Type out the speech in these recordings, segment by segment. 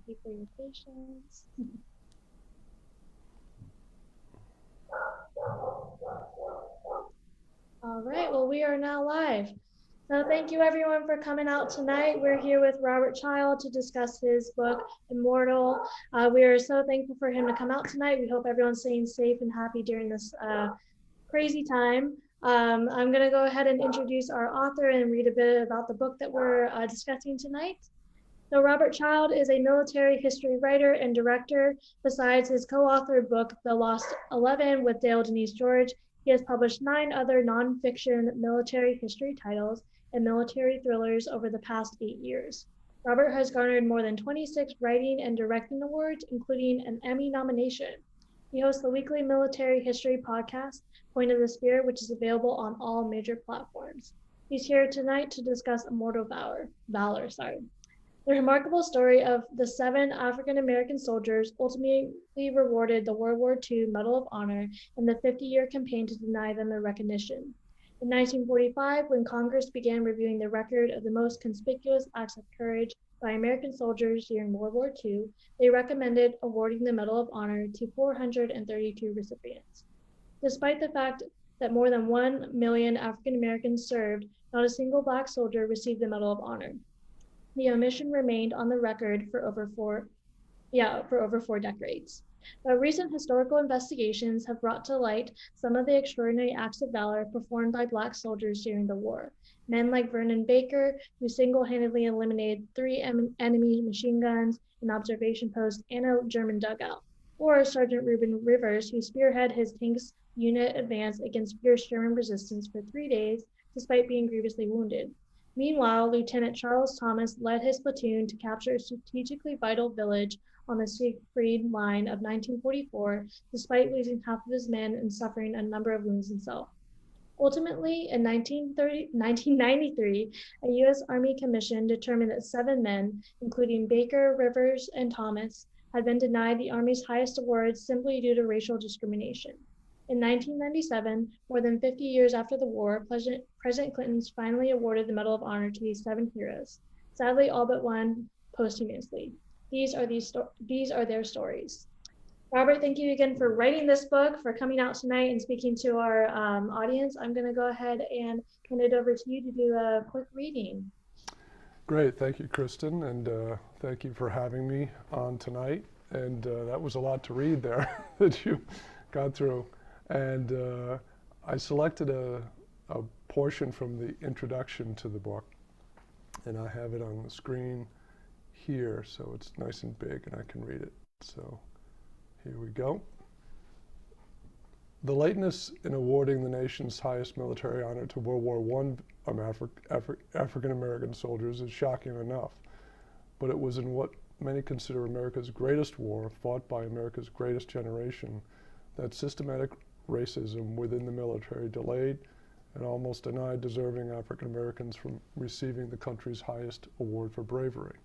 Thank you for your patience. All right, well, we are now live. So thank you everyone for coming out tonight. We're here with Robert Child to discuss his book, Immortal. We are so thankful for him to come out tonight. We hope everyone's staying safe and happy during this crazy time. I'm gonna go ahead and introduce our author and read a bit about the book that we're discussing tonight. So Robert Child is a military history writer and director. Besides his co-authored book, The Lost 11 with Denise George, he has published 9 other nonfiction military history titles and military thrillers over the past 8 years. Robert has garnered more than 26 writing and directing awards, including an Emmy nomination. He hosts the weekly military history podcast, Point of the Spear, which is available on all major platforms. He's here tonight to discuss Immortal Valor. The remarkable story of the 7 African-American soldiers ultimately rewarded the World War II Medal of Honor in the 50-year campaign to deny them their recognition. In 1945, when Congress began reviewing the record of the most conspicuous acts of courage by American soldiers during World War II, they recommended awarding the Medal of Honor to 432 recipients. Despite the fact that more than 1 million African Americans served, not a single Black soldier received the Medal of Honor. The omission remained on the record for over four decades. But recent historical investigations have brought to light some of the extraordinary acts of valor performed by Black soldiers during the war. Men like Vernon Baker, who single-handedly eliminated 3 enemy machine guns, an observation post, and a German dugout, or Sergeant Reuben Rivers, who spearheaded his tank's unit advance against fierce German resistance for 3 days, despite being grievously wounded. Meanwhile, Lieutenant Charles Thomas led his platoon to capture a strategically vital village on the Siegfried Line of 1944, despite losing half of his men and suffering a number of wounds himself. Ultimately, in 1993, a U.S. Army commission determined that 7 men, including Baker, Rivers, and Thomas, had been denied the Army's highest awards simply due to racial discrimination. In 1997, more than 50 years after the war, President Clinton finally awarded the Medal of Honor to these 7 heroes, sadly all but one posthumously. These are their stories. Robert, thank you again for writing this book, for coming out tonight and speaking to our audience. I'm going to go ahead and hand it over to you to do a quick reading. Great, thank you, Kristen, and thank you for having me on tonight. And that was a lot to read there that you got through. And I selected a portion from the introduction to the book, and I have it on the screen here, so it's nice and big and I can read it. So here we go. The lateness in awarding the nation's highest military honor to World War I African American soldiers is shocking enough, but it was in what many consider America's greatest war, fought by America's greatest generation, that systematic racism within the military delayed and almost denied deserving African Americans from receiving the country's highest award for bravery.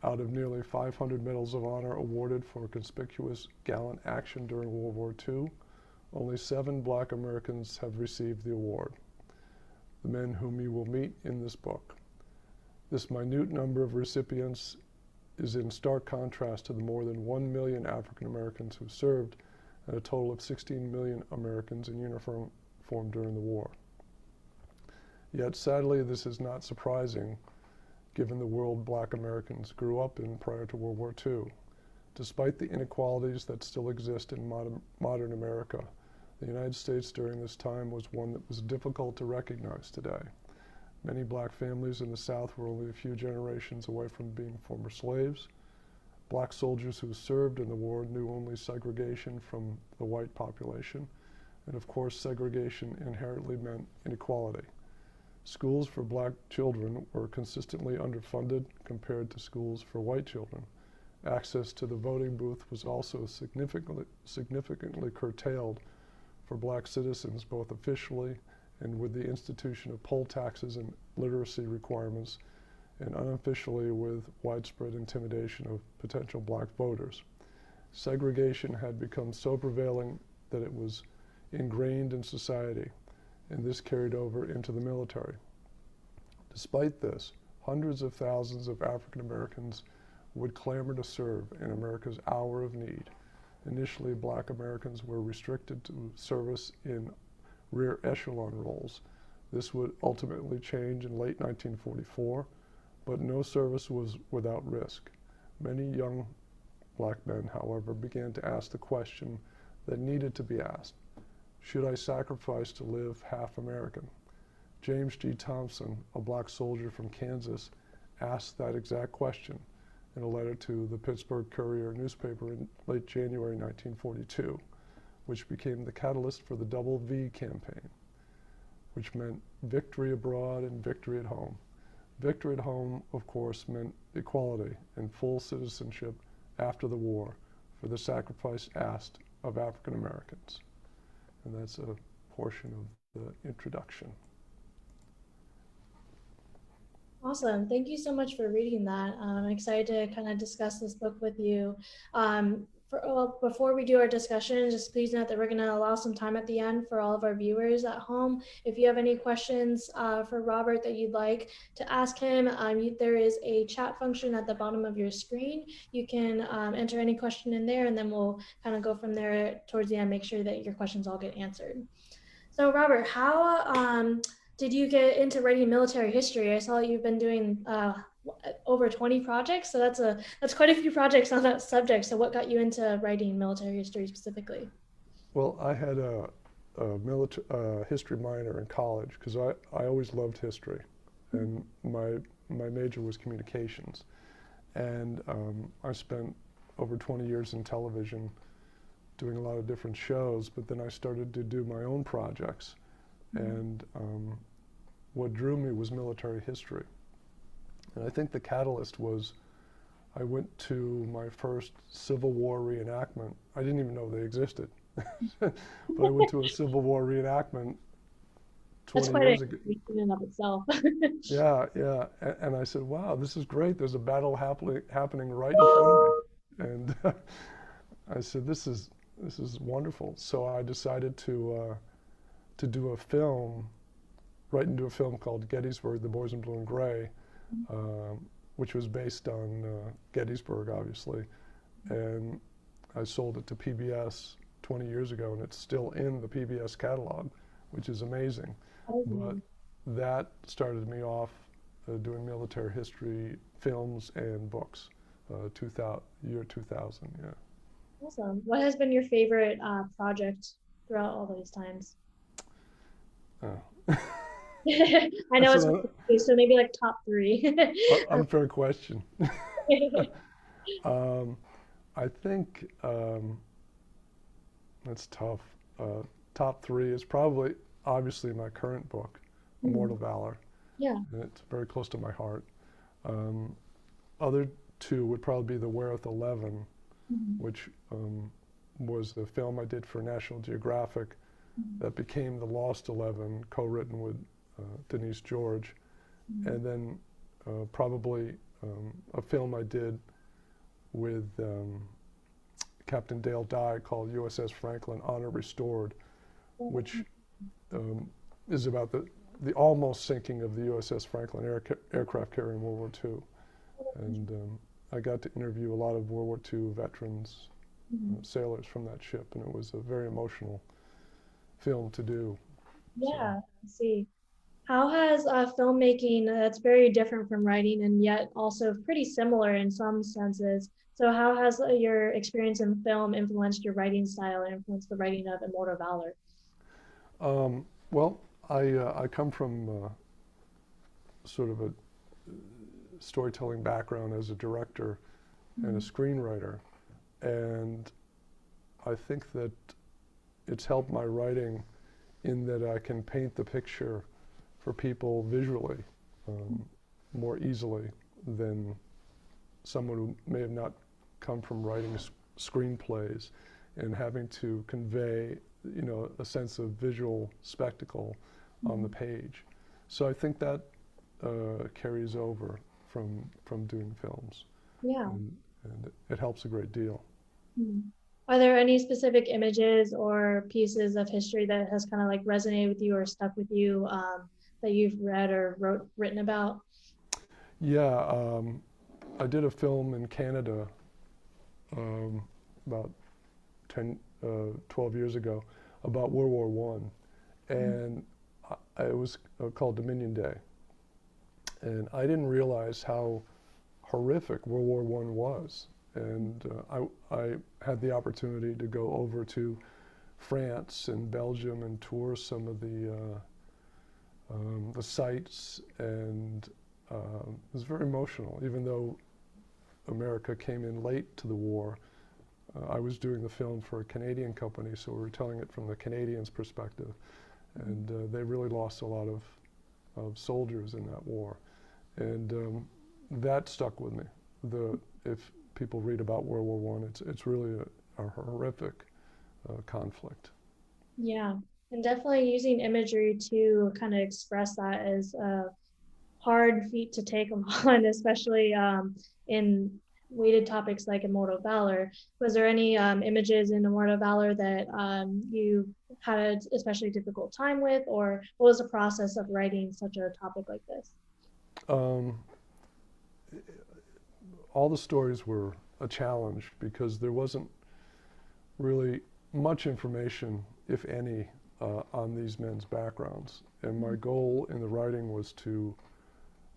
Out of nearly 500 medals of honor awarded for conspicuous gallant action during World War II, only 7 Black Americans have received the award, the men whom you will meet in this book. This minute number of recipients is in stark contrast to the more than 1 million African Americans who served and a total of 16 million Americans in uniform during the war. Yet sadly, this is not surprising given the world Black Americans grew up in prior to World War II. Despite the inequalities that still exist in modern America, the United States during this time was one that was difficult to recognize today. Many Black families in the South were only a few generations away from being former slaves. Black soldiers who served in the war knew only segregation from the white population, and of course segregation inherently meant inequality. Schools for Black children were consistently underfunded compared to schools for white children. Access to the voting booth was also significantly curtailed for Black citizens, both officially and with the institution of poll taxes and literacy requirements, and unofficially with widespread intimidation of potential Black voters. Segregation had become so prevailing that it was ingrained in society, and this carried over into the military. Despite this, hundreds of thousands of African Americans would clamor to serve in America's hour of need. Initially, black Americans were restricted to service in rear echelon roles. This would ultimately change in late 1944, but no service was without risk. Many young black men, however, began to ask the question that needed to be asked: should I sacrifice to live half American? James G. Thompson, a black soldier from Kansas, asked that exact question in a letter to the Pittsburgh Courier newspaper in late January 1942, which became the catalyst for the Double V campaign, which meant victory abroad and victory at home. Victory at home, of course, meant equality and full citizenship after the war for the sacrifice asked of African Americans. And that's a portion of the introduction. Awesome. Thank you so much for reading that. I'm excited to kind of discuss this book with you. Before we do our discussion, just please note that we're going to allow some time at the end for all of our viewers at home. If you have any questions for Robert that you'd like to ask him, there is a chat function at the bottom of your screen. You can enter any question in there, and then we'll kind of go from there towards the end, make sure that your questions all get answered. So Robert, how did you get into writing military history? I saw you've been doing over 20 projects, so that's quite a few projects on that subject. So what got you into writing military history specifically? Well, I had a history minor in college because I always loved history, and my major was communications. And I spent over 20 years in television doing a lot of different shows, but then I started to do my own projects. And what drew me was military history. And I think the catalyst was I went to my first Civil War reenactment. I didn't even know they existed. But I went to a Civil War reenactment 20 years ago. That's quite a in and of itself. Yeah, yeah. And I said, wow, this is great. There's a battle happening right in front of me. And I said, this is wonderful. So I decided to do a film, write into a film called Gettysburg, The Boys in Blue and Gray, which was based on Gettysburg, obviously. And I sold it to PBS 20 years ago, and it's still in the PBS catalog, which is amazing. But that started me off doing military history films and books, year 2000, yeah. Awesome. What has been your favorite project throughout all those times? I know it's so maybe like top 3. Unfair question. I think that's tough. Top 3 is probably obviously my current book, Immortal Valor. Yeah. And it's very close to my heart. Other 2 would probably be The Weareth 11, which was the film I did for National Geographic that became The Lost 11, co-written with Denise George. And then probably a film I did with Captain Dale Dye called USS Franklin, Honor Restored, which is about the almost sinking of the USS Franklin aircraft carrier in World War II. And I got to interview a lot of World War II veterans, sailors from that ship, and it was a very emotional film to do. Yeah, I see. How has filmmaking, that's very different from writing and yet also pretty similar in some senses. So how has your experience in film influenced your writing style and influenced the writing of Immortal Valor? Well, I come from sort of a storytelling background as a director and a screenwriter, and I think that it's helped my writing in that I can paint the picture for people visually more easily than someone who may have not come from writing screenplays and having to convey, a sense of visual spectacle on the page. So I think that carries over from doing films. Yeah. And it helps a great deal. Are there any specific images or pieces of history that has kind of like resonated with you or stuck with you that you've read or written about? Yeah, I did a film in Canada about 12 years ago about World War One, and it was called Dominion Day. And I didn't realize how horrific World War One was. And I had the opportunity to go over to France and Belgium and tour some of the sites, and it was very emotional. Even though America came in late to the war, I was doing the film for a Canadian company, so we were telling it from the Canadians' perspective. And they really lost a lot of soldiers in that war. And that stuck with me. If people read about World War One, it's really a horrific conflict. Yeah, and definitely using imagery to kind of express that is a hard feat to take on, especially in weighted topics like Immortal Valor. Was there any images in Immortal Valor that you had an especially difficult time with, or what was the process of writing such a topic like this? All the stories were a challenge because there wasn't really much information, if any, on these men's backgrounds. And my goal in the writing was to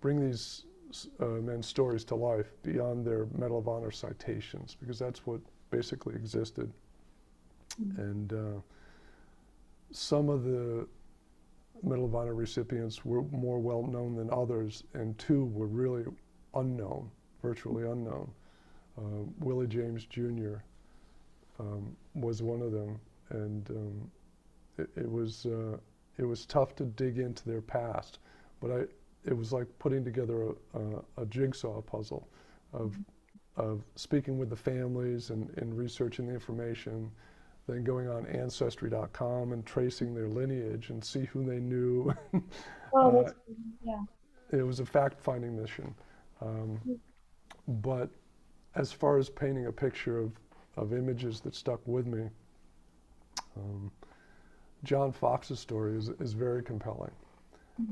bring these men's stories to life beyond their Medal of Honor citations, because that's what basically existed. And some of the Medal of Honor recipients were more well known than others, and two were really unknown, virtually unknown. Willie James Jr. Was one of them, and it was tough to dig into their past, but it was like putting together a jigsaw puzzle of speaking with the families and researching the information, then going on Ancestry.com and tracing their lineage and see who they knew. Oh, yeah. It was a fact-finding mission. But as far as painting a picture of images that stuck with me, John Fox's story is very compelling.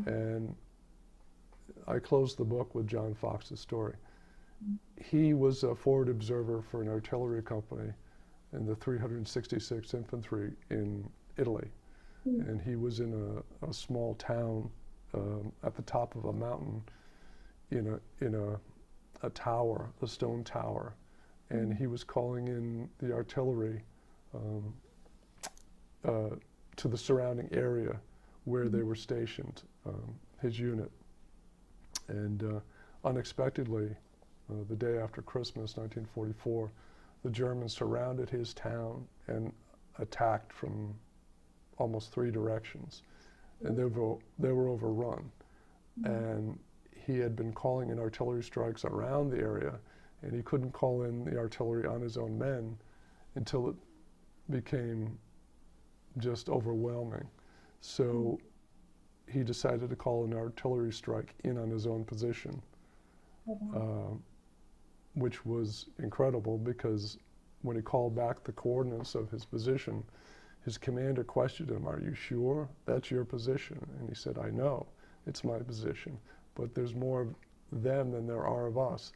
And I closed the book with John Fox's story. He was a forward observer for an artillery company in the 366th Infantry in Italy. And he was in a small town at the top of a mountain in a tower, a stone tower. And he was calling in the artillery to the surrounding area where they were stationed, his unit. And unexpectedly, the day after Christmas, 1944, the Germans surrounded his town and attacked from almost 3 directions. And they were overrun. And he had been calling in artillery strikes around the area, and he couldn't call in the artillery on his own men until it became just overwhelming. So he decided to call an artillery strike in on his own position, which was incredible because when he called back the coordinates of his position, his commander questioned him, "Are you sure that's your position?" And he said, "I know, it's my position, but there's more of them than there are of us."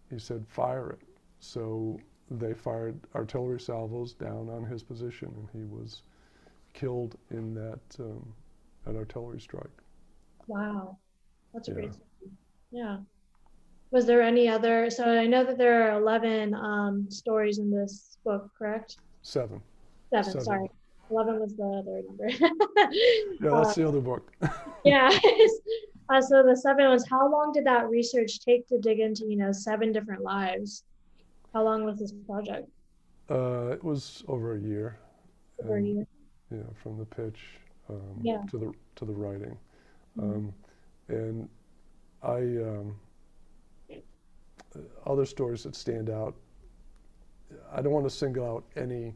He said, "Fire it." So they fired artillery salvos down on his position, and he was killed in that an artillery strike. Wow, that's a great story. Yeah. Was there any other? So I know that there are 11 stories in this book, correct? 7. 7. Sorry, 11 was the other number. Yeah, that's the other book. Yeah. So the 7 was. How long did that research take to dig into 7 different lives? How long was this project? It was over a year. Over a year. Yeah, from the pitch Yeah. to the writing, and other stories that stand out. I don't want to single out any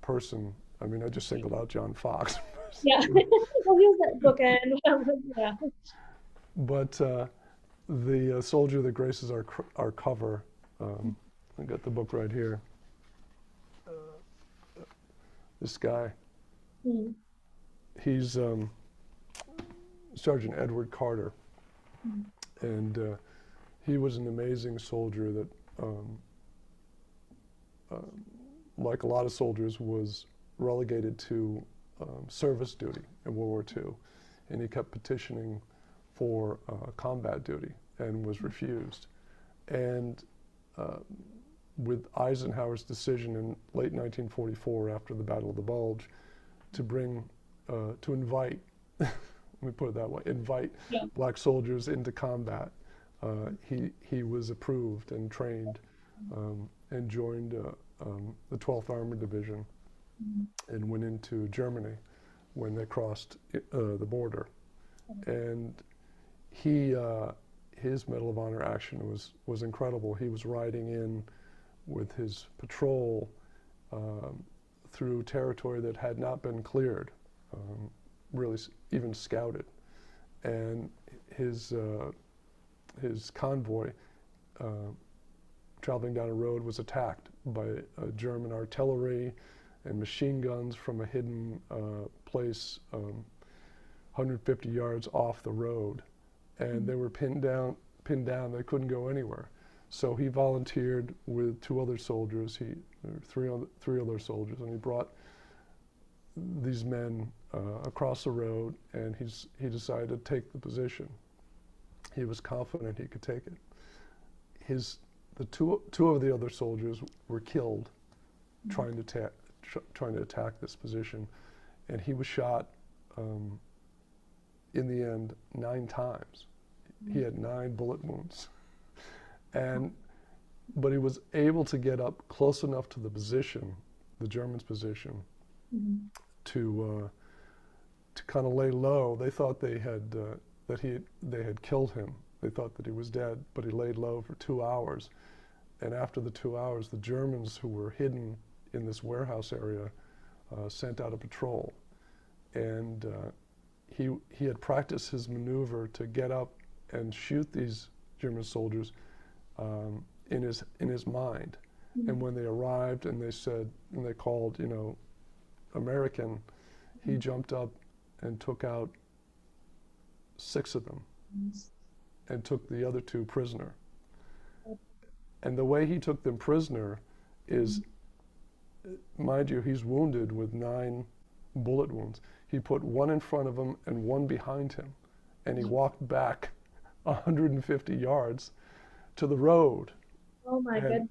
person. I mean, I just singled out John Fox. Yeah. Well, he was that bookend. Yeah. But the soldier that graces our cover. I got the book right here. This guy. He's Sergeant Edward Carter, and he was an amazing soldier that, uh, like a lot of soldiers, was relegated to service duty in World War II. And he kept petitioning for combat duty and was refused. And with Eisenhower's decision in late 1944, after the Battle of the Bulge, to invite, let me put it that way, invite black soldiers into combat, he was approved and trained and joined the 12th Armored Division and went into Germany when they crossed the border. And his Medal of Honor action was incredible. He was riding in with his patrol through territory that had not been cleared, really even scouted. And his convoy traveling down a road was attacked by German artillery and machine guns from a hidden place 150 yards off the road. And they were pinned down, they couldn't go anywhere. So he volunteered with three other soldiers, and he brought these men across the road, and he decided to take the position. He was confident he could take it. The two of the other soldiers were killed trying to attack this position, and he was shot in the end 9 times. He had 9 bullet wounds, but he was able to get up close enough to the position, the Germans' position, to kind of lay low. They thought they had killed him. They thought that he was dead, but he laid low for 2 hours. And after the 2 hours, the Germans, who were hidden in this warehouse area, sent out a patrol. And he had practiced his maneuver to get up and shoot these German soldiers in his mind. And when they arrived and they called, American, he jumped up and took out 6 of them and took the other 2 prisoner. And the way he took them prisoner is, mind you, he's wounded with 9 bullet wounds. He put 1 in front of him and 1 behind him, and he walked back 150 yards to the road. Oh my goodness.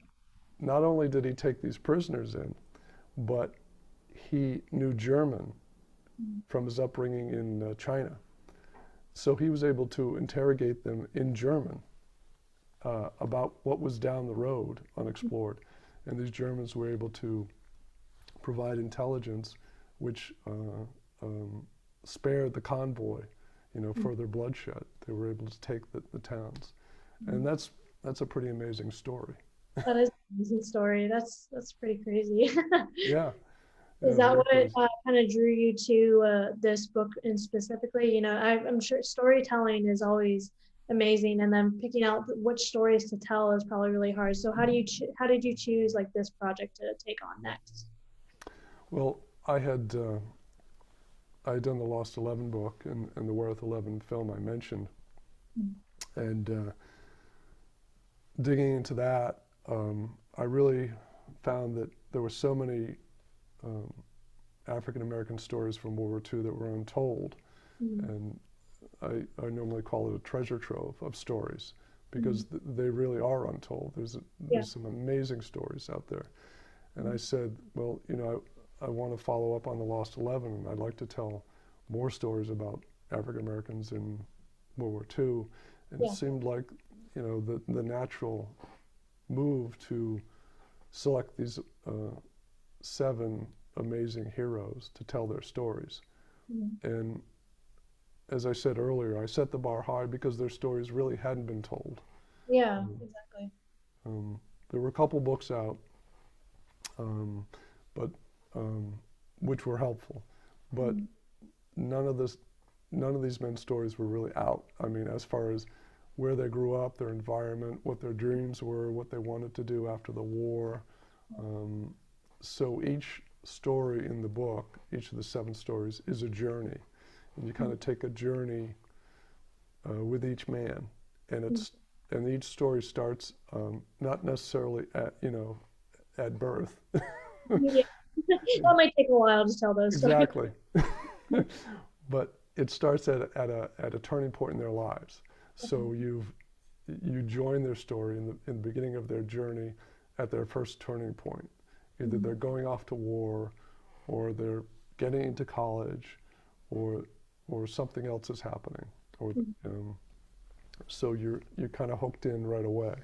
Not only did he take these prisoners in, but he knew German from his upbringing in China. So he was able to interrogate them in German about what was down the road unexplored. And these Germans were able to provide intelligence which spared the convoy, further bloodshed. They were able to take the towns. And that's a pretty amazing story. That is an amazing story. That's pretty crazy. Yeah. Is that what kind of drew you to this book in specifically? I'm sure storytelling is always amazing, and then picking out which stories to tell is probably really hard. So how did you choose like this project to take on next? Well, I had done the Lost 11 book and the Worth 11 film I mentioned, and digging into that, I really found that there were so many African American stories from World War II that were untold, and I normally call it a treasure trove of stories because they really are untold. There's some amazing stories out there, and I said, well, I want to follow up on the Lost 11, and I'd like to tell more stories about African Americans in World War II, and it seemed like the natural move to select these 7 amazing heroes to tell their stories. And as I said earlier, I set the bar high because their stories really hadn't been told. Yeah, exactly. There were a couple books out, but which were helpful, but none of these men's stories were really out. I mean, as far as where they grew up, their environment, what their dreams were, what they wanted to do after the war. So each story in the book, each of the 7 stories, is a journey. And you kind of take a journey with each man. And and each story starts not necessarily at, at birth. Yeah. That might take a while to tell those stories. Exactly. But it starts at a turning point in their lives. So you join their story in the beginning of their journey at their first turning point. Either they're going off to war, or they're getting into college, or something else is happening, or so you're kind of hooked in right away.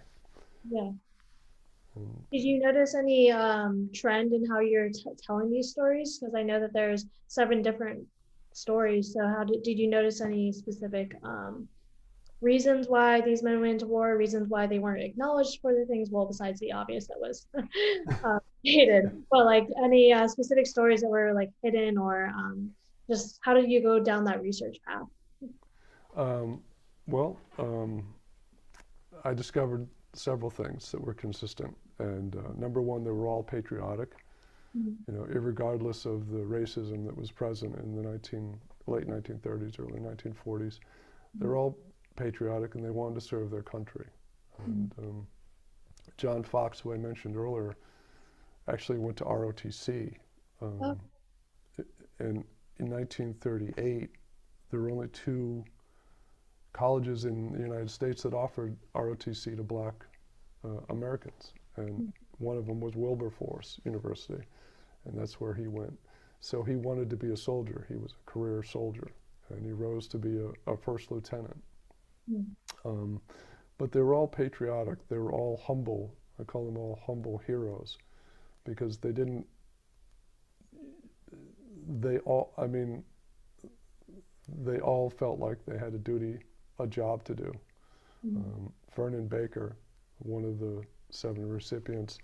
Yeah. Um, Did you notice any trend in how you're telling these stories? Because I know that there's 7 different stories. So did you notice any specific reasons why these men went to war, reasons why they weren't acknowledged for the things, well, besides the obvious that was hated, but like any specific stories that were like hidden, or just how did you go down that research path? um, well, I discovered several things that were consistent. And number one, they were all patriotic, irregardless of the racism that was present in the late 1930s, early 1940s. They're all patriotic, and they wanted to serve their country. And John Fox, who I mentioned earlier, actually went to ROTC. Oh, And in 1938, there were only 2 colleges in the United States that offered ROTC to black Americans. And one of them was Wilberforce University, and that's where he went. So he wanted to be a soldier. He was a career soldier, and he rose to be a first lieutenant. But they were all patriotic. They were all humble. I call them all humble heroes, because I mean, they all felt like they had a job to do. Vernon Baker, one of the 7 recipients,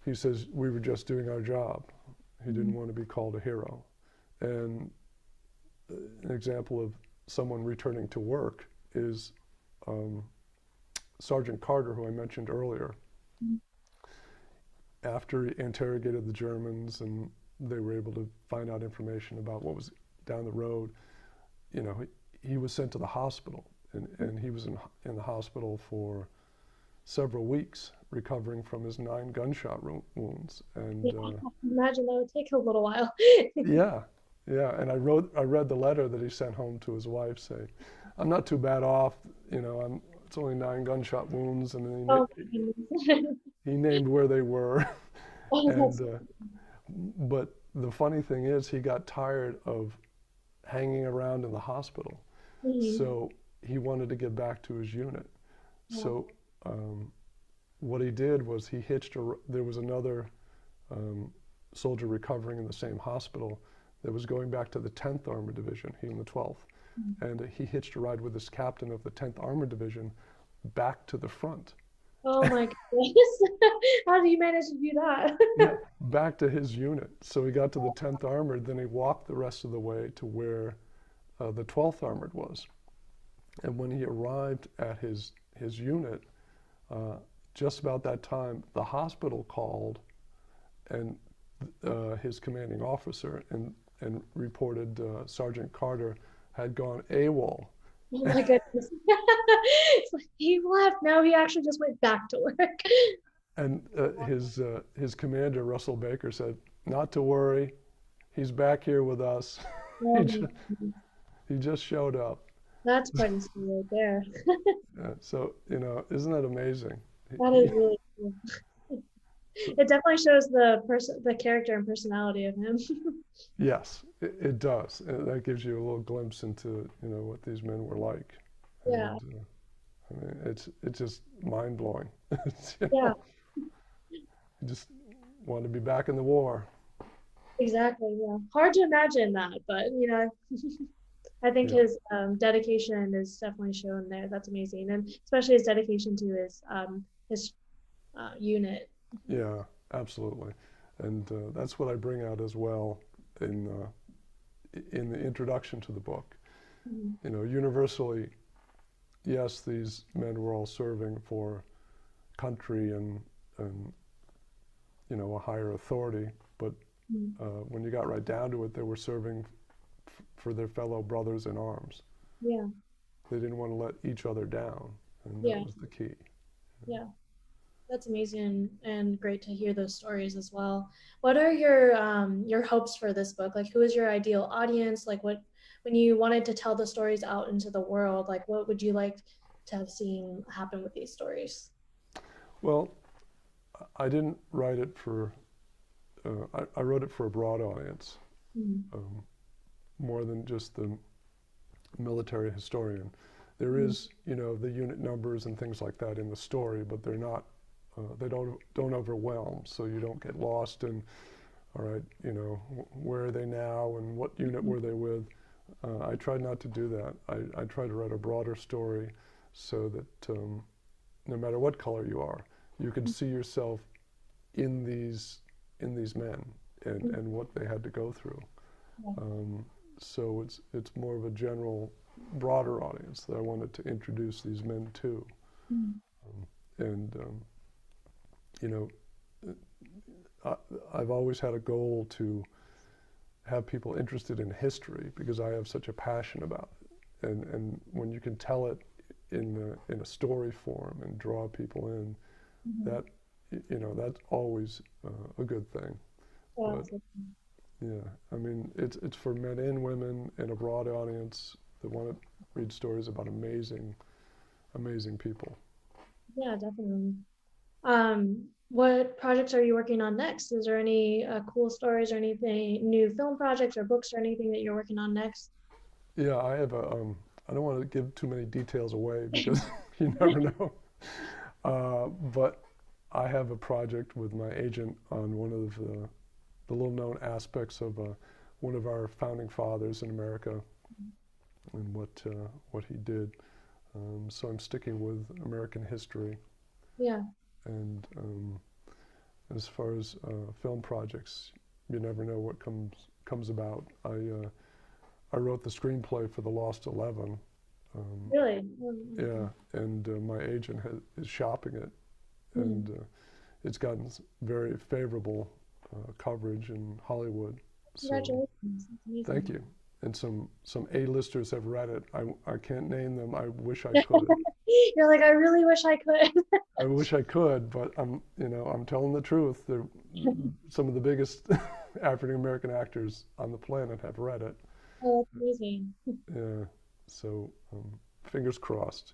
he says, we were just doing our job. He didn't want to be called a hero. And an example of someone returning to work is Sergeant Carter, who I mentioned earlier. After he interrogated the Germans and they were able to find out information about what was down the road, he was sent to the hospital, and he was in the hospital for several weeks recovering from his 9 gunshot wounds. And yeah, I can imagine that would take a little while. yeah, and I read the letter that he sent home to his wife, saying, I'm not too bad off, it's only 9 gunshot wounds, and then Oh, he named where they were. oh, that's And but the funny thing is, he got tired of hanging around in the hospital, so he wanted to get back to his unit. So what he did was there was another soldier recovering in the same hospital that was going back to the 10th Armored Division, he in the 12th. And he hitched a ride with this captain of the 10th Armored Division back to the front. Oh my goodness. How do you manage to do that? Yeah, back to his unit. So he got to the 10th Armored, then he walked the rest of the way to where the 12th Armored was. And when he arrived at his unit, just about that time, the hospital called, and his commanding officer and reported Sergeant Carter had gone AWOL. Oh my goodness. It's like he left. No, he actually just went back to work. And his commander, Russell Baker, said, not to worry, he's back here with us. Oh he, my just, goodness. he just showed up. That's pretty cool right there. So, isn't that amazing? That is really cool. It definitely shows the character and personality of him. Yes, it does. And that gives you a little glimpse into, what these men were like. Yeah. And, I mean, it's just mind blowing. Yeah, You just want to be back in the war. exactly. Yeah. Hard to imagine that, but I think Yeah, his dedication is definitely shown there. That's amazing, and especially his dedication to his unit. yeah, absolutely. And that's what I bring out as well in the introduction to the book. Universally, yes, these men were all serving for country and a higher authority, but when you got right down to it, they were serving for their fellow brothers in arms. Yeah. They didn't want to let each other down. and that Yeah. was the key. Yeah. That's amazing and great to hear those stories as well. What are your hopes for this book? Like, who is your ideal audience? Like, what when you wanted to tell the stories out into the world, like, what would you like to have seen happen with these stories? Well, I didn't write it for, I wrote it for a broad audience, Mm, um, more than just the military historian. There mm, is, the unit numbers and things like that in the story, but they're not, they don't overwhelm, so you don't get lost in, all right, where are they now and what unit mm, were they with? I tried not to do that. I tried to write a broader story so that no matter what color you are, you can see yourself in these men mm, and what they had to go through. yeah, Um, so it's more of a general, broader audience that I wanted to introduce these men to. mm, And you know, I, I've always had a goal to have people interested in history because I have such a passion about it. And when you can tell it in a story form and draw people in, mhm. that that's always a good thing. So But that's good. yeah, I mean, it's for men and women and a broad audience that want to read stories about amazing people. Yeah, definitely. What projects are you working on next? Is there any cool stories or anything, new film projects or books or anything that you're working on next? Yeah, I have a. I don't want to give too many details away because you never know. But I have a project with my agent on one of the little known aspects of one of our founding fathers in America and what he did. So I'm sticking with American history. Yeah. And as far as film projects, you never know what comes about. I wrote the screenplay for The Lost 11. Um, Really? yeah, and my agent is shopping it, Mm. and it's gotten very favorable coverage in Hollywood. So Congratulations. That's thank amazing. you. And some A-listers have read it. I can't name them. I wish I could. You're like, I really wish I could. I wish I could, but I'm telling the truth. Some of the biggest African American actors on the planet have read it. Oh, that's amazing. Yeah, so fingers crossed.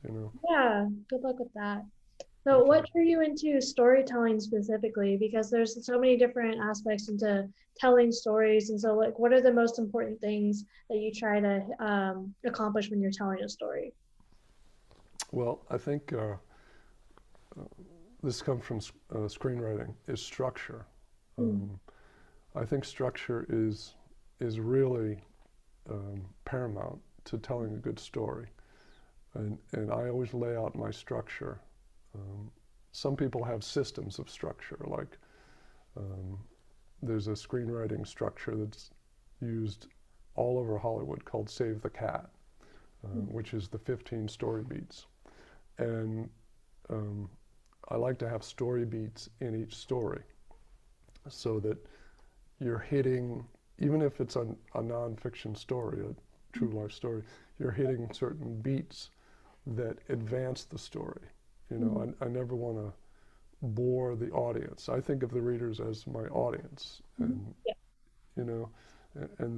Yeah, good luck with that. So, Thank you. what drew you into storytelling specifically? Because there's so many different aspects into telling stories. And so, like, what are the most important things that you try to accomplish when you're telling a story? Well, I think this comes from screenwriting is structure. Mm, Um, I think structure is really paramount to telling a good story, and I always lay out my structure. Um, some people have systems of structure, like um, there's a screenwriting structure that's used all over Hollywood called Save the Cat, mm, which is the 15 story beats. And um, I like to have story beats in each story so that you're hitting, even if it's a nonfiction story, a true life story, you're hitting certain beats that advance the story. mm, I never want to bore the audience. I think of the readers as my audience, mhm. and Yeah. you know, and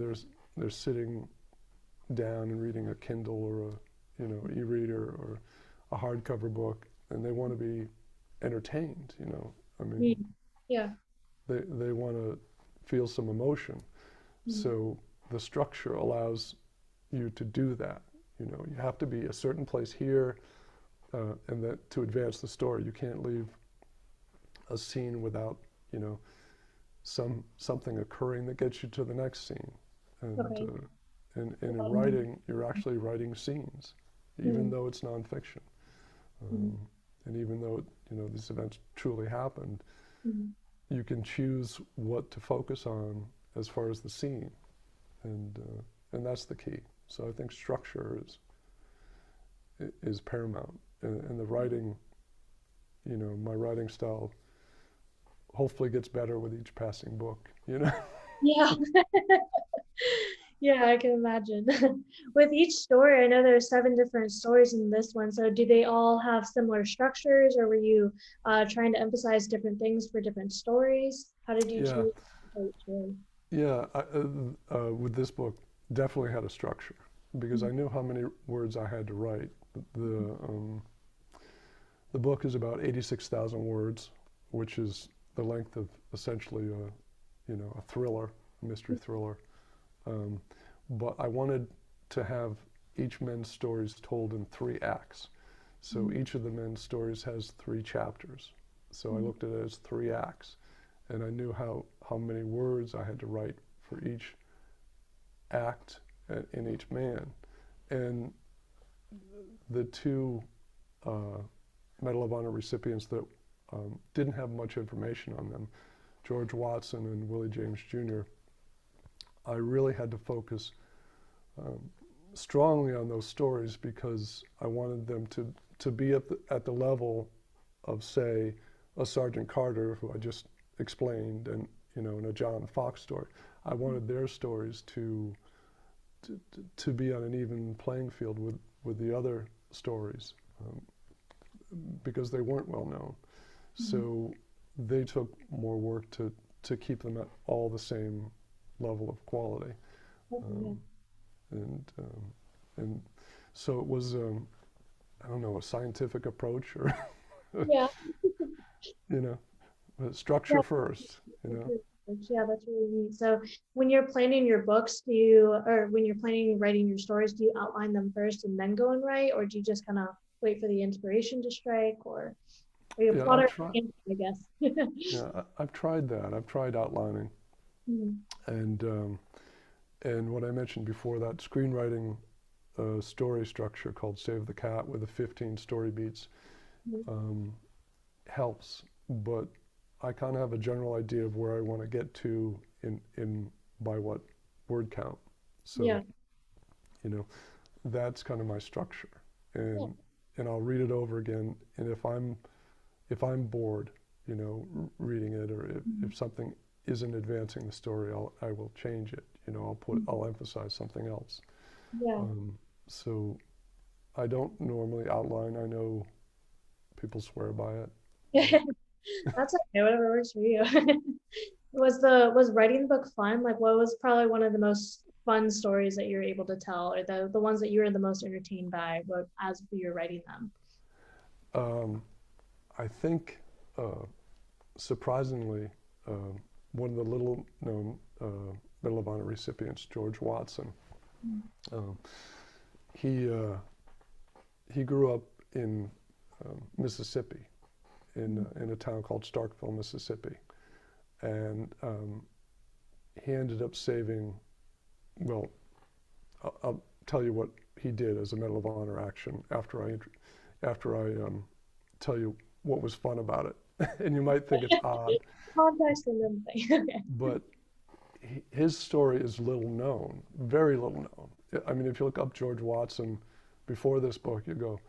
they're sitting down and reading a Kindle or a e-reader or a hardcover book, and they want to be entertained. I mean, Mm, yeah. they want to feel some emotion. Mm, So the structure allows you to do that. You have to be a certain place here, and that to advance the story, you can't leave a scene without, you know, something occurring that gets you to the next scene. And okay. in writing, you're actually writing scenes, even Mm, though it's nonfiction. mm, Um, and even though these events truly happened, mm. you can choose what to focus on as far as the scene, and that's the key. So I think structure is paramount, and the writing, my writing style hopefully gets better with each passing book. Yeah. Yeah, I can imagine. With each story, I know there are 7 different stories in this one. So do they all have similar structures, or were you trying to emphasize different things for different stories? How did you Yeah, choose each story? yeah. With this book, definitely had a structure because I Mhm. knew how many words I had to write. The um, the book is about 86,000 words, which is the length of essentially a thriller, a mystery thriller. Um, but I wanted to have each man's stories told in 3 acts. So Mhm. each of the men's stories has 3 chapters. So I Mhm. looked at it as 3 acts, and I knew how many words I had to write for each act in each man. And the two uh, Medal of Honor recipients that didn't have much information on them, George Watson and Willie James Jr., I really had to focus um, strongly on those stories because I wanted them to be at the level of, say, a Sergeant Carter, who I just explained, and in a John Fox story. I wanted their stories to be on an even playing field with the other stories because they weren't well known. Mhm. So they took more work to keep them at all the same level of quality. Okay, yeah. Um, and so it was, I don't know, a scientific approach or, Yeah. you know, Yeah. structure first, you That's know. really Yeah, that's really neat. So when you're planning your books, or when you're planning writing your stories, do you outline them first and then go and write, or do you just kind of wait for the inspiration to strike, or are you a Yeah, plotter, I guess? I've tried that. I've tried outlining, Mhm. and what I mentioned before, that screenwriting story structure called Save the Cat with the 15 story beats Mhm. um, helps, but I kind of have a general idea of where I want to get to in by what word count. So, Yeah. you know, that's kind of my structure. Yeah. And I'll read it over again, and if I'm bored, reading it, or Mhm. if something isn't advancing the story, I will change it. Mhm. I'll emphasize something else. Yeah. Um, so I don't normally outline. I know people swear by it, but That's okay, whatever works for you. Was writing the book fun? Like, what was probably one of the most fun stories that you're able to tell, or the ones that you were the most entertained by, as you're writing them? um, I think uh, surprisingly, uh, one of the little known Medal of Honor recipients, George Watson, um, he he grew up in Mississippi, in a town called Starkville, Mississippi, and he ended up saving. Well, I'll tell you what he did as a Medal of Honor action after I tell you what was fun about it, and you might think it's odd, Context and everything. Okay. but his story is little known, very little known. I mean, if you look up George Watson before this book, you go,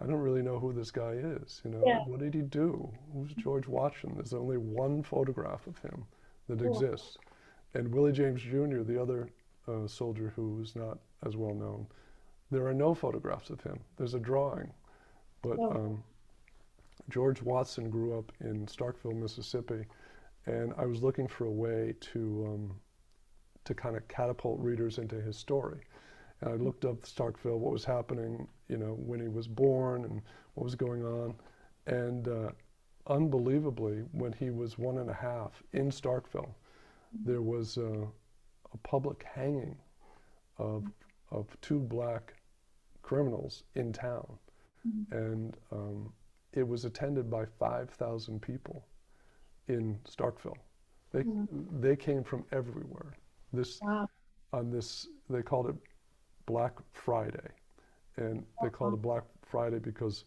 I don't really know who this guy is. Yeah. What did he do? Who's George Watson? There's only one photograph of him that Cool. exists. And Willie James Jr., the other soldier who is not as well known, there are no photographs of him. There's a drawing. But Oh, George Watson grew up in Starkville, Mississippi, and I was looking for a way to kind of catapult readers into his story. And I looked up Starkville, what was happening, when he was born and what was going on. And unbelievably, when he was 1.5 in Starkville, there was a public hanging of, of 2 black criminals in town. mhm. And it was attended by 5,000 people in Starkville. They, Mhm. they came from everywhere. This, Wow. they called it Black Friday. And they called it Black Friday because,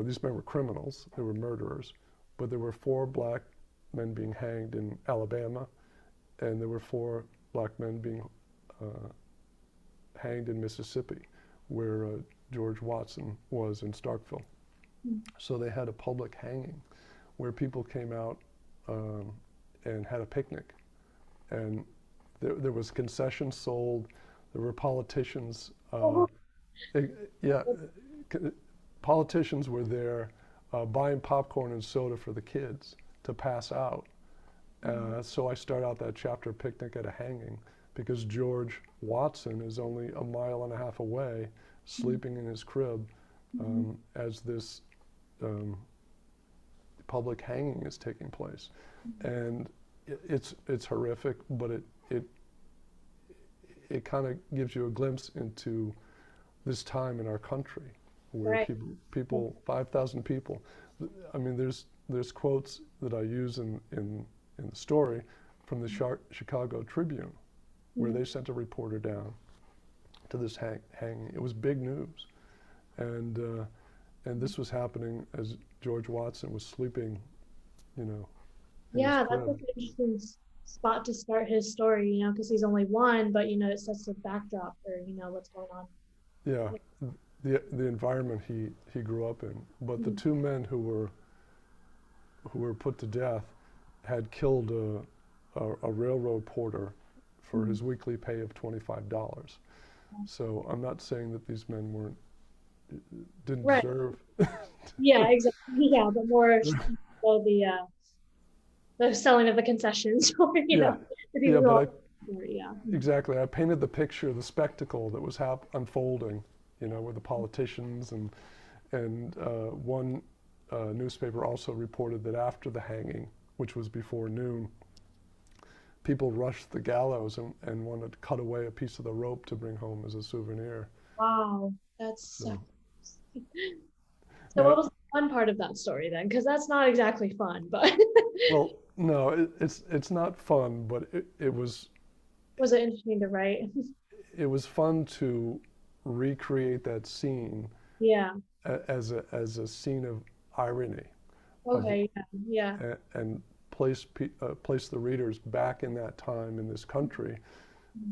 these men were criminals, they were murderers, but there were 4 black men being hanged in Alabama, and there were 4 black men being uh, hanged in Mississippi, where George Watson was in Starkville. Mhm. So they had a public hanging where people came out and had a picnic, and There was concessions sold. There were politicians. Oh, Eh, yeah, c- politicians were there buying popcorn and soda for the kids to pass out. So I start out that chapter, Picnic at a Hanging, because George Watson is only a mile and a half away, sleeping in his crib as this public hanging is taking place. And it's horrific, but it kind of gives you a glimpse into this time in our country where right. people 5,000 people. I mean, there's quotes that I use in the story from the Chicago Tribune, where they sent a reporter down to this hanging. It was big news, and this was happening as George Watson was sleeping, you know, in his Yeah, that's crib. like an interesting spot to start his story, because he's only one, but it sets the backdrop for, what's going on. Yeah, the environment he grew up in. But the two men who were put to death had killed a railroad porter for his weekly pay of $25. So I'm not saying that these men didn't Right. deserve. Yeah, exactly. Yeah, but more so the selling of the concessions or, Yeah, the yeah, people who but yeah. exactly. I painted the picture, the spectacle that was unfolding, with the politicians and one newspaper also reported that after the hanging, which was before noon, people rushed the gallows and wanted to cut away a piece of the rope to bring home as a souvenir. Wow, that's so. So So what now, was the fun part of that story then? Because that's not exactly fun, but well, no, it's not fun, but was it interesting to write? it was fun to recreate that scene Yeah. as a scene of irony of Okay. Yeah. Yeah. and place the readers back in that time in this country.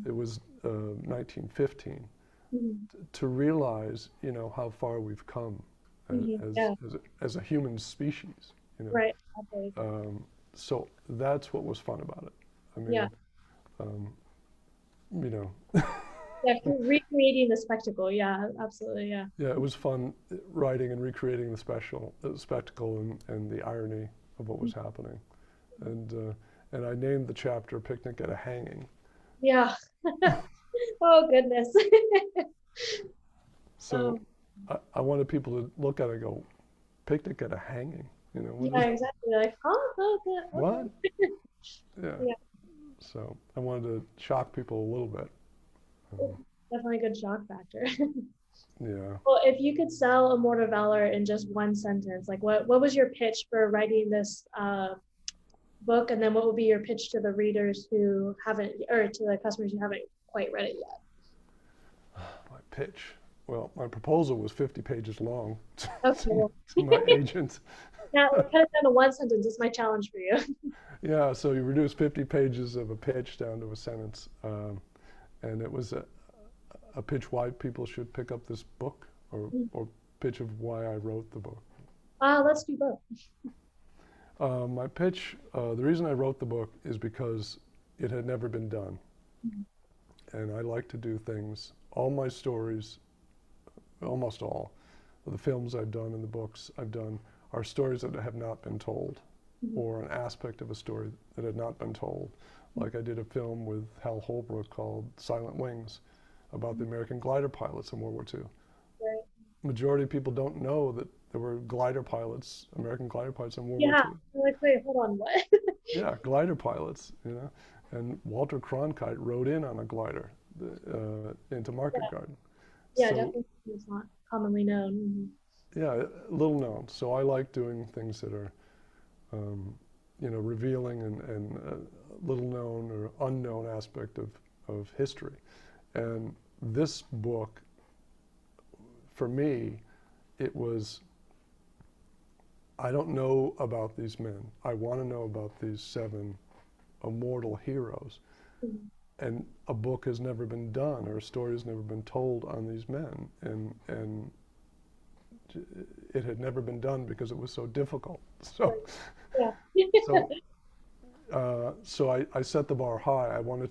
It was 1915 Mhm. to realize how far we've come Yeah. as a human species. Right. Absolutely. So that's what was fun about it. I Yeah. mean, um, you know, Yeah. Recreating the spectacle. Yeah. Absolutely. Yeah. yeah, it was fun writing and recreating the spectacle and the irony of what was happening. And I named the chapter "Picnic at a Hanging." Yeah. Oh goodness. So Um, I wanted people to look at it and go, "Picnic at a hanging." What yeah. is Exactly. Like, huh? what? Okay. Yeah. Yeah. So I wanted to shock people a little bit. Um, Definitely a good shock factor. yeah. Well, if you could sell Immortal Valor in just one sentence, like what was your pitch for writing this book, and then what would be your pitch to the readers who haven't, or to the customers who haven't quite read it yet? My pitch. Well, my proposal was 50 pages long Okay, to, well, to my agent. now cut it down to one sentence. It's my challenge for you. Yeah, so you reduce 50 pages of a pitch down to a sentence. And it was a pitch why people should pick up this book, or pitch of why I wrote the book. Let's do both. My pitch, the reason I wrote the book is because it had never been done. And I like to do things, all my stories, almost all of the films I've done and the books I've done are stories that have not been told, or an aspect of a story that had not been told. Like I did a film with Hal Holbrook called Silent Wings about the American glider pilots in World War II. Right. Majority of people don't know that there were glider pilots, American glider pilots in World War Yeah. II. Like, wait, hold on, what? Yeah, glider pilots, And Walter Cronkite rode in on a glider into Market Yeah. Garden. Yeah, So, definitely. It's not commonly known. yeah, little known. So I like doing things that are, revealing and little known or unknown aspect of history. And this book, for me, it was, I don't know about these men. I want to know about these 7 immortal heroes. Mhm. And a book has never been done, or a story has never been told on these men. And it had never been done because it was so difficult. So, Yeah. so, so I set the bar high. I wanted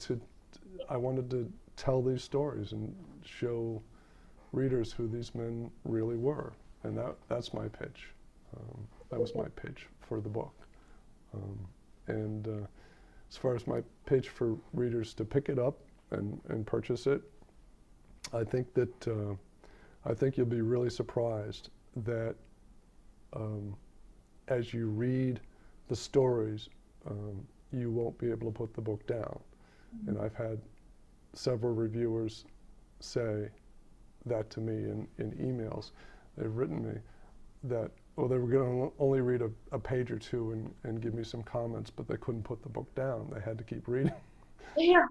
I wanted to tell these stories and show readers who these men really were, and that's my pitch. That was my pitch for the book. And as far as my pitch for readers to pick it up and purchase it, I think you'll be really surprised that as you read the stories, you won't be able to put the book down. And I've had several reviewers say that to me in emails. They've written me that, well, they were going to only read a page or two and give me some comments, but they couldn't put the book down. They had to keep reading. Yeah,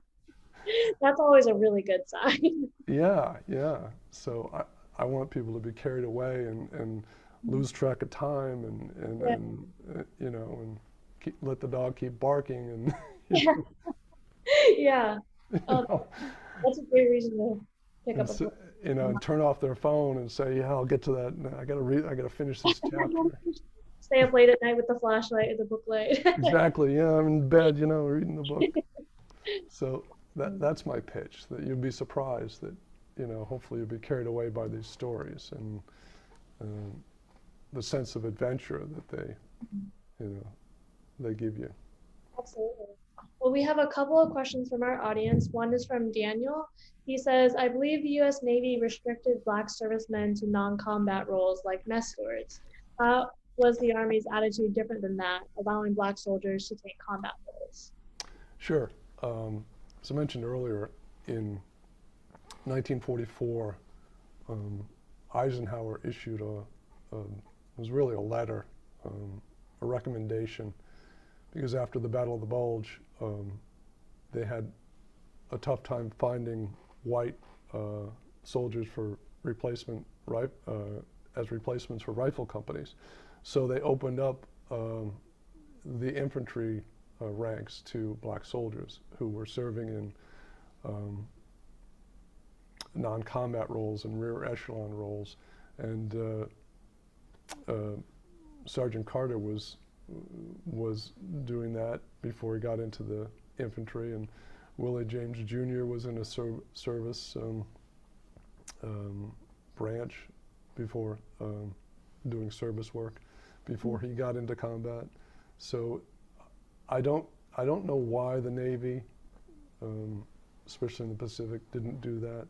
that's always a really good sign. Yeah, yeah. So I want people to be carried away and lose track of time and you know, and let the dog keep barking and Yeah. Yeah. you Um, know, that's a great reason to pick and up a so, book. you know, and turn off their phone and say, yeah, I'll get to that. No, I gotta read. I gotta finish this chapter. Stay up late at night with the flashlight or the book light. Exactly. Yeah, I'm in bed, you know, reading the book. So that's my pitch. That you'd be surprised that, you know, hopefully you'll be carried away by these stories and the sense of adventure that they, you know, they give you. Absolutely. Well, we have a couple of questions from our audience. One is from Daniel. He says, I believe the U.S. Navy restricted Black servicemen to non-combat roles like mess stewards. How was the Army's attitude different than that, allowing Black soldiers to take combat roles? Sure. As I mentioned earlier, in 1944, Eisenhower issued was really a letter, a recommendation, because after the Battle of the Bulge, they had a tough time finding white soldiers for replacement, as replacements for rifle companies. So they opened up the infantry ranks to Black soldiers who were serving in non-combat roles and rear echelon roles. And Sergeant Carter was doing that before he got into the infantry, and Willie James Jr. was in a service branch before doing service work before he got into combat. So I don't know why the Navy, especially in the Pacific, didn't do that,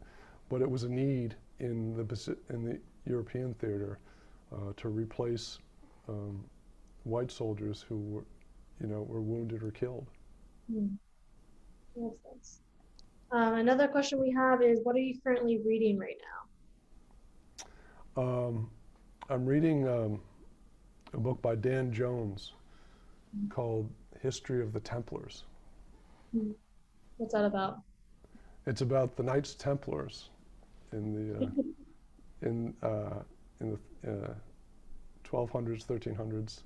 but it was a need in the European theater to replace white soldiers who were, were wounded or killed. Makes sense. Another question we have is, what are you currently reading right now? I'm reading a book by Dan Jones called History of the Templars. What's that about? It's about the Knights Templars in the 1200s, 1300s,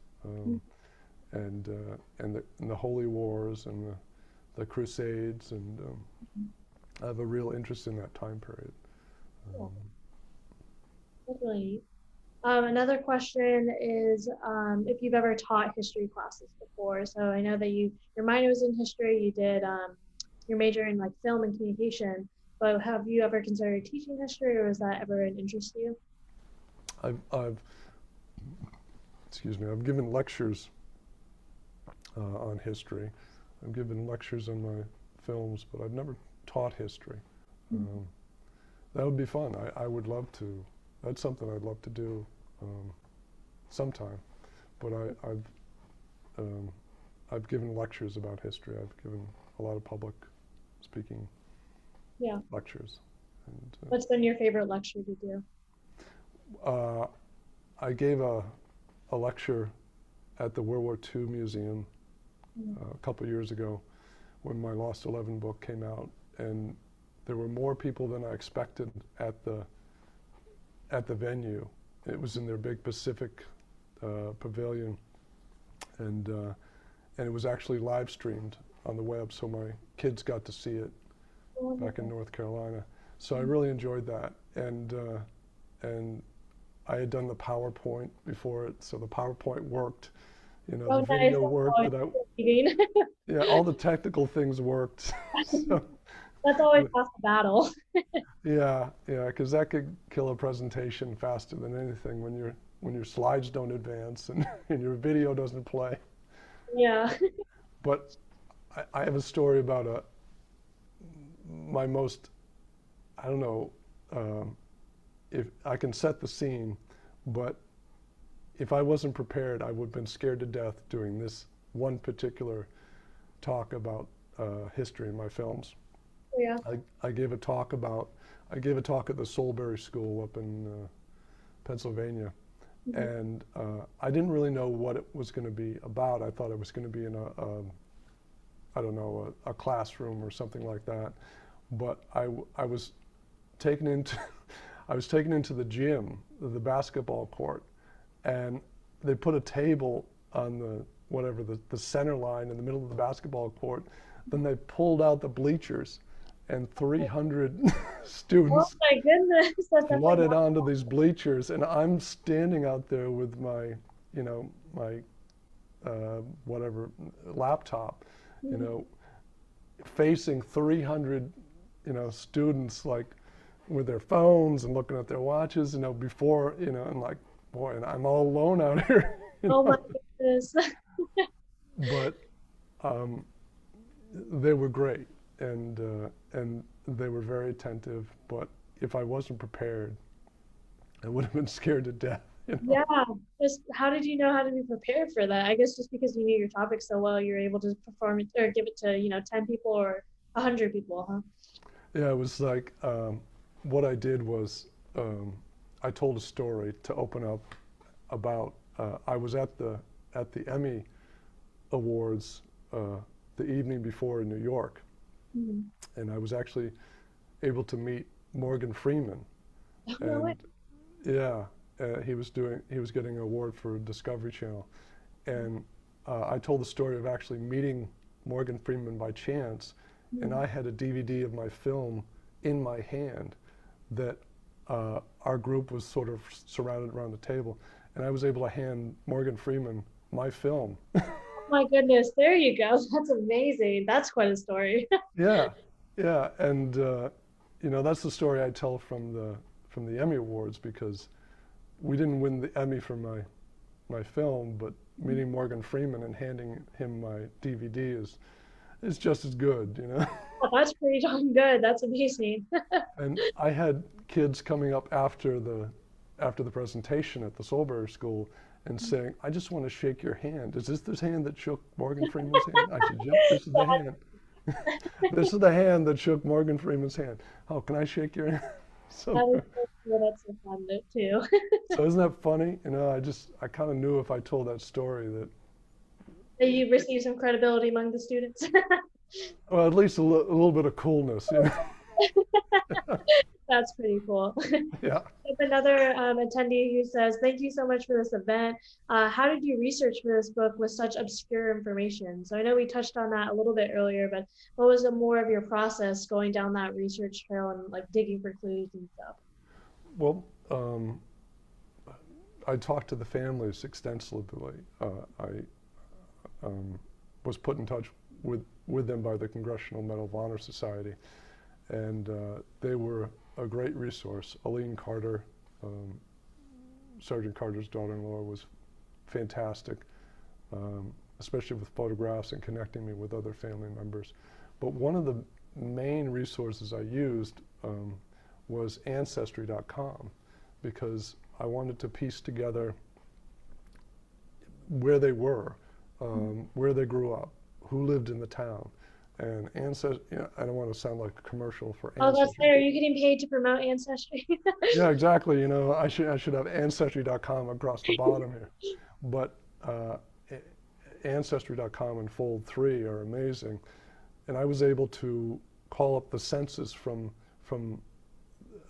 and the Holy Wars and the Crusades, and I have a real interest in that time period. That's really neat. Another question is if you've ever taught history classes before. So I know that your minor was in history, you did your major in like film and communication, but have you ever considered teaching history, or is that ever an interest to you? I've given lectures on history. I've given lectures on my films, but I've never taught history. That would be fun. I would love to. That's something I'd love to do sometime. But I've given lectures about history. I've given a lot of public speaking lectures. And, what's been your favorite lecture to do? I gave a lecture at the World War II Museum a couple years ago when my Lost 11 book came out, and there were more people than I expected at the venue. It was in their big Pacific pavilion, and it was actually live streamed on the web, so my kids got to see it back in North Carolina. So I really enjoyed that, and I had done the PowerPoint before it, so the PowerPoint worked. The video worked. Yeah, all the technical things worked. So That's always half the battle. Yeah, yeah, because that could kill a presentation faster than anything when your slides don't advance and, and your video doesn't play. Yeah. But I have a story about my most, I don't know, if I can set the scene, but if I wasn't prepared, I would have been scared to death doing this one particular talk about history in my films. Yeah. I gave a talk about, I gave a talk at the Solberry School up in Pennsylvania, Mhm. and I didn't really know what it was going to be about. I thought it was going to be in I don't know, a classroom or something like that. But I was taken into, I was taken into the gym, the basketball court, and they put a table on the whatever the center line in the middle of the basketball court. Then they pulled out the bleachers, and 300 Oh students my goodness, that's definitely flooded not. onto these bleachers, and I'm standing out there with my, my whatever laptop, you Mhm. know, facing 300, students like with their phones and looking at their watches, before, and like, boy, and I'm all alone out here, Oh my goodness. But um, they were great, and they were very attentive. But if I wasn't prepared, I would have been scared to death. Yeah, just how did you know how to be prepared for that? I guess just because you knew your topic so well, you're able to perform it or give it to, 10 people or 100 people, huh? Yeah, it was like what I did was I told a story to open up about I was at the Emmy Awards the evening before in New York, Mhm. and I was actually able to meet Morgan Freeman, Oh, no way. and yeah, he was getting an award for Discovery Channel, and I told the story of actually meeting Morgan Freeman by chance, and Mhm. I had a DVD of my film in my hand that our group was sort of surrounded around the table, and I was able to hand Morgan Freeman my film. Oh my goodness, there you go. That's amazing. That's quite a story. Yeah, yeah, and that's the story I tell from the Emmy Awards because we didn't win the Emmy for my film, but meeting Morgan Freeman and handing him my DVD is just as good. Oh, that's pretty darn good. That's amazing. And I had kids coming up after the presentation at the Solberry School and saying, "I just want to shake your hand. Is this hand that shook Morgan Freeman's hand?" I said, "Yep, this is the That, hand. This is the hand that shook Morgan Freeman's hand. Oh, can I shake your hand?" So that is good. so cool. That's so fun too. So isn't that funny? I kind of knew if I told that story that, That you receive some credibility among the students. well, at least a little bit of coolness. That's pretty cool. Yeah. We have another attendee who says, "Thank you so much for this event. How did you research for this book with such obscure information?" So I know we touched on that a little bit earlier, but what was more of your process going down that research trail and like digging for clues and stuff? Well, I talked to the families extensively. I was put in touch with them by the Congressional Medal of Honor Society, and they were a great resource. Aline Carter, um, Sergeant Carter's daughter-in-law, was fantastic, especially with photographs and connecting me with other family members. But one of the main resources I used was Ancestry.com because I wanted to piece together where they were, where they grew up, who lived in the town. And I don't want to sound like a commercial for Oh, that's Ancestry. fair. Are you getting paid to promote Ancestry? Yeah, exactly. I should have Ancestry.com across the bottom here. But Ancestry.com and Fold 3 are amazing. And I was able to call up the census from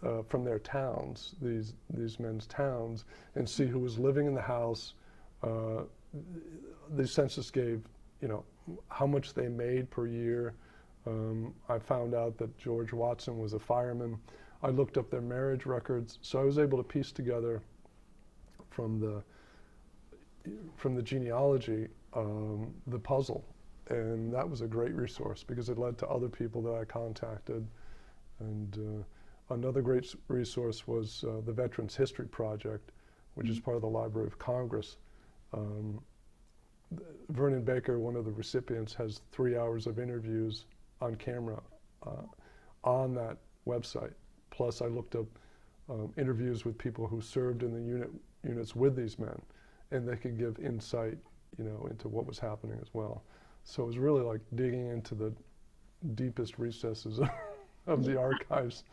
their towns, these men's towns, and see who was living in the house. Uh, the census gave, how much they made per year. I found out that George Watson was a fireman. I looked up their marriage records, so I was able to piece together from the genealogy the puzzle, and that was a great resource because it led to other people that I contacted. And another great resource was the Veterans History Project, which is part of the Library of Congress. Um, Vernon Baker, one of the recipients, has 3 hours of interviews on camera on that website. Plus, I looked up interviews with people who served in the units with these men, and they could give insight, into what was happening as well. So it was really like digging into the deepest recesses of the archives,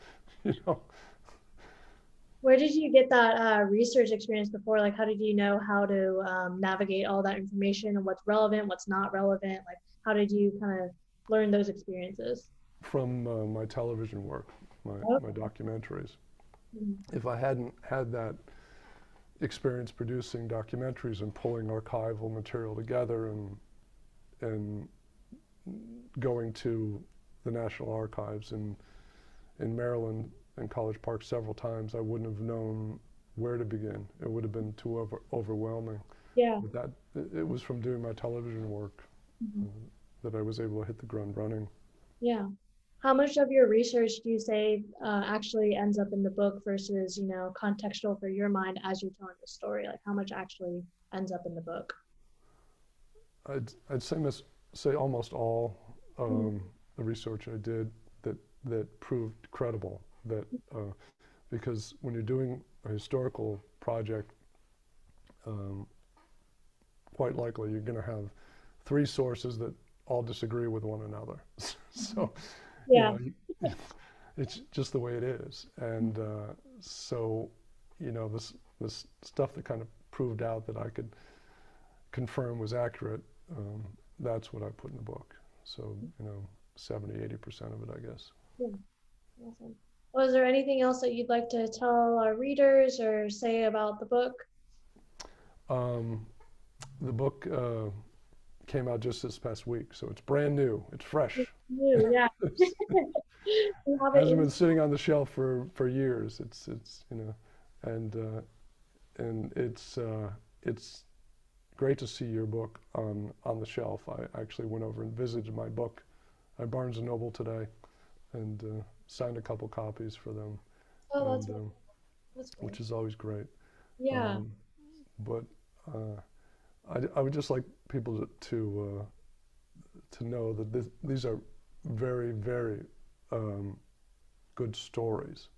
Where did you get that research experience before? Like, how did you know how to navigate all that information and what's relevant, what's not relevant? Like, how did you kind of learn those experiences? From my television work, my documentaries. Mm-hmm. If I hadn't had that experience producing documentaries and pulling archival material together and going to the National Archives in Maryland and College Park several times, I wouldn't have known where to begin. It would have been too overwhelming. Yeah. But it was from doing my television work that I was able to hit the ground running. Yeah. How much of your research do you say actually ends up in the book versus, contextual for your mind as you're telling the story? Like, how much actually ends up in the book? I'd say almost all the research I did that proved credible. Because when you're doing a historical project, quite likely you're going to have 3 sources that all disagree with one another. So, Yeah. it's just the way it is. And so, this stuff that kind of proved out that I could confirm was accurate, that's what I put in the book. So, 70–80% of it, I guess. Yeah. Awesome. Well, is there anything else that you'd like to tell our readers or say about the book? The book came out just this past week, so it's brand new. It's fresh. It's new, yeah. We have it Hasn't been sitting on the shelf for years. It's and it's great to see your book on the shelf. I actually went over and visited my book at Barnes and Noble today, and signed a couple copies for them. Oh, and, that's great. Which is always great. Yeah. But I would just like people to know that these are very, very good stories,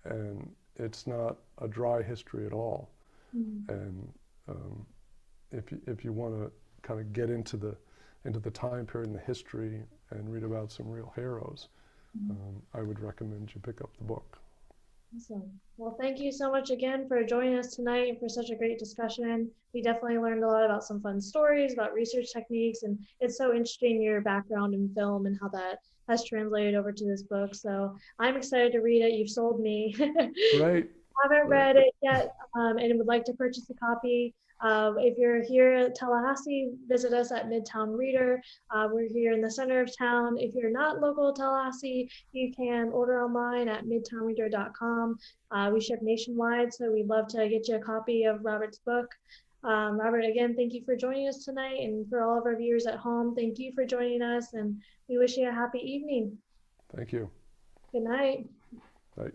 and it's not a dry history at all. And if you want to kind of get into the time period and the history and read about some real heroes, I would recommend you pick up the book. Awesome. Well, thank you so much again for joining us tonight and for such a great discussion. We definitely learned a lot about some fun stories, about research techniques, and it's so interesting your background in film and how that has translated over to this book. So I'm excited to read it. You've sold me. Great. Haven't read it yet and would like to purchase a copy. If you're here at Tallahassee, visit us at Midtown Reader. We're here in the center of town. If you're not local to Tallahassee, you can order online at midtownreader.com. We ship nationwide, so we'd love to get you a copy of Robert's book. Robert, again, thank you for joining us tonight, and for all of our viewers at home, thank you for joining us, and we wish you a happy evening. Thank you. Good night. Night.